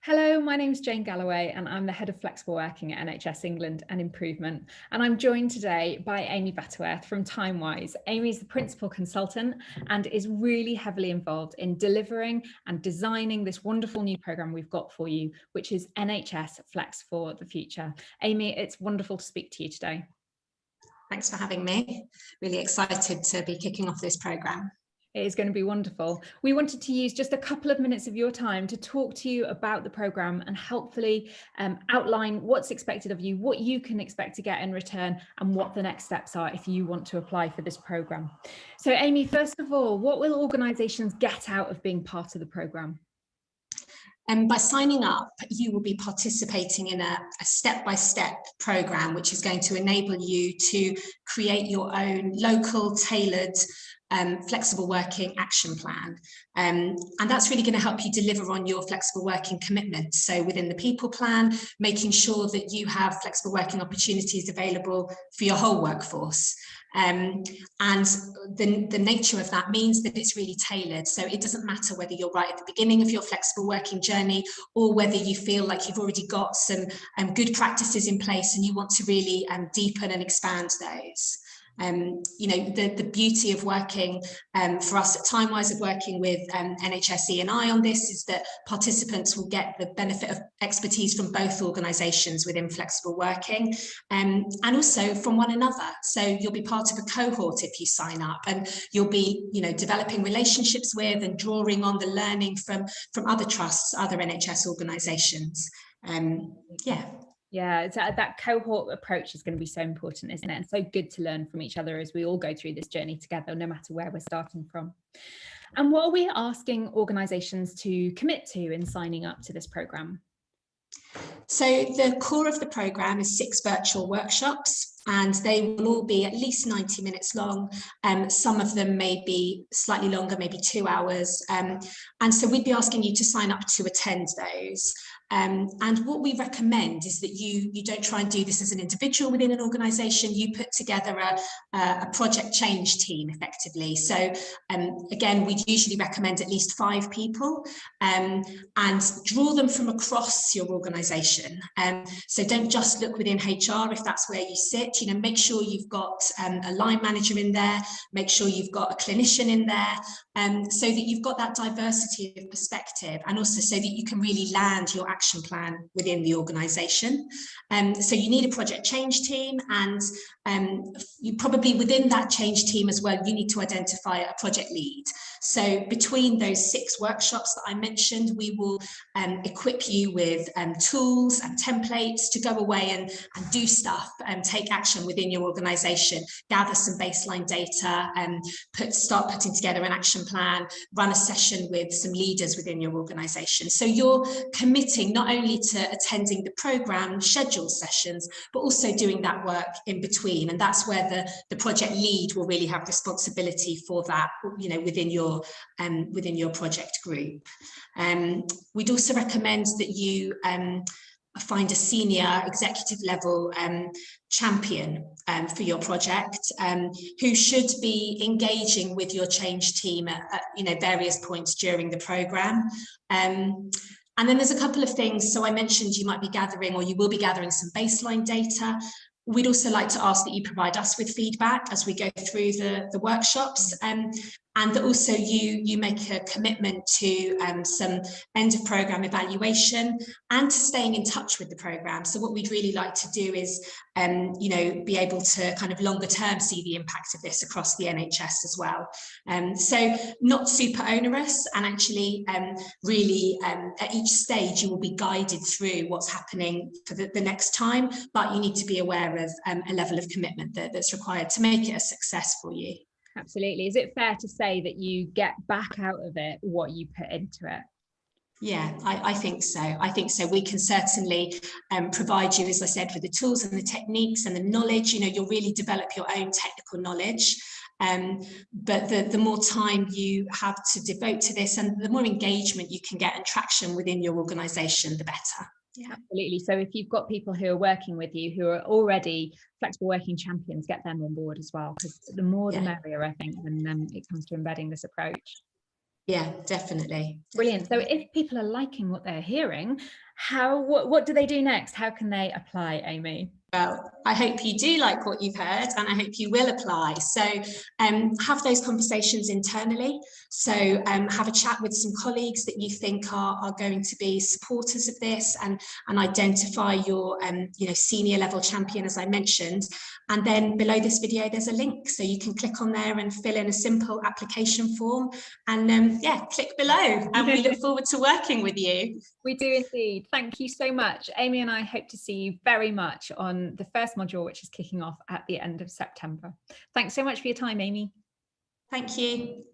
Hello, my name is Jane Galloway and I'm the Head of Flexible Working at NHS England and Improvement. And I'm joined today by Amy Butterworth from TimeWise. Amy is the Principal Consultant and is really heavily involved in delivering and designing this wonderful new programme we've got for you, which is NHS Flex for the Future. Amy, it's wonderful to speak to you today. Thanks for having me. Really excited to be kicking off this programme. It is going to be wonderful. We wanted to use just a couple of minutes of your time to talk to you about the programme and helpfully outline what's expected of you, what you can expect to get in return, and what the next steps are if you want to apply for this programme. So Amy, first of all, what will organisations get out of being part of the programme? By signing up, you will be participating in a step-by-step programme, which is going to enable you to create your own local, tailored, flexible working action plan. And that's really going to help you deliver on your flexible working commitments. So within the people plan, making sure that you have flexible working opportunities available for your whole workforce. And the nature of that means that it's really tailored. So it doesn't matter whether you're right at the beginning of your flexible working journey or whether you feel like you've already got some good practices in place and you want to really deepen and expand those. The beauty of working for us at TimeWise, of working with NHS E&I on this, is that participants will get the benefit of expertise from both organisations within flexible working and also from one another. So you'll be part of a cohort if you sign up, and you'll be developing relationships with and drawing on the learning from other trusts, other NHS organisations. Yeah, that cohort approach is going to be so important, isn't it? And so good to learn from each other as we all go through this journey together, no matter where we're starting from. And what are we asking organisations to commit to in signing up to this programme? So the core of the programme is 6 virtual workshops, and they will all be at least 90 minutes long. Some of them may be slightly longer, maybe 2 hours. And so we'd be asking you to sign up to attend those. And what we recommend is that you don't try and do this as an individual within an organisation. You put together a project change team effectively. So again, we'd usually recommend at least 5 people and draw them from across your organisation. So don't just look within HR if that's where you sit. Make sure you've got a line manager in there, make sure you've got a clinician in there, so that you've got that diversity of perspective, and also so that you can really land your action plan within the organisation. So you need a project change team, and you probably within that change team as well, you need to identify a project lead. So between those 6 workshops that I mentioned, we will equip you with tools and templates to go away and do stuff and take action within your organisation, gather some baseline data, and start putting together an action plan, run a session with some leaders within your organisation. So you're committing not only to attending the programme scheduled sessions, but also doing that work in between. And that's where the project lead will really have responsibility for that, within your project group. We'd also recommend that you find a senior executive level champion for your project, who should be engaging with your change team at various points during the programme. And then there's a couple of things. So I mentioned you might be gathering, or you will be gathering, some baseline data. We'd also like to ask that you provide us with feedback as we go through the workshops, and that also you make a commitment to some end of programme evaluation and to staying in touch with the programme. So what we'd really like to do is be able to kind of longer term see the impact of this across the NHS as well. So not super onerous, and actually really at each stage you will be guided through what's happening for the next time, but you need to be aware of a level of commitment that's required to make it a success for you. Absolutely. Is it fair to say that you get back out of it what you put into it? Yeah, I think so. I think so. We can certainly provide you, as I said, with the tools and the techniques and the knowledge. You'll really develop your own technical knowledge. But the more time you have to devote to this, and the more engagement you can get and traction within your organisation, the better. Yeah, absolutely. So if you've got people who are working with you who are already flexible working champions, get them on board as well, because the more the merrier, I think, when it comes to embedding this approach. Yeah, definitely. Brilliant. So if people are liking what they're hearing, what do they do next? How can they apply, Amy? Well, I hope you do like what you've heard, and I hope you will apply. So have those conversations internally. So have a chat with some colleagues that you think are going to be supporters of this, and identify your senior level champion, as I mentioned. And then below this video, there's a link. So you can click on there and fill in a simple application form. And click below. And we look forward to working with you. We do indeed. Thank you so much. Amy and I hope to see you very much on the first module, which is kicking off at the end of September. Thanks so much for your time, Amy. Thank you.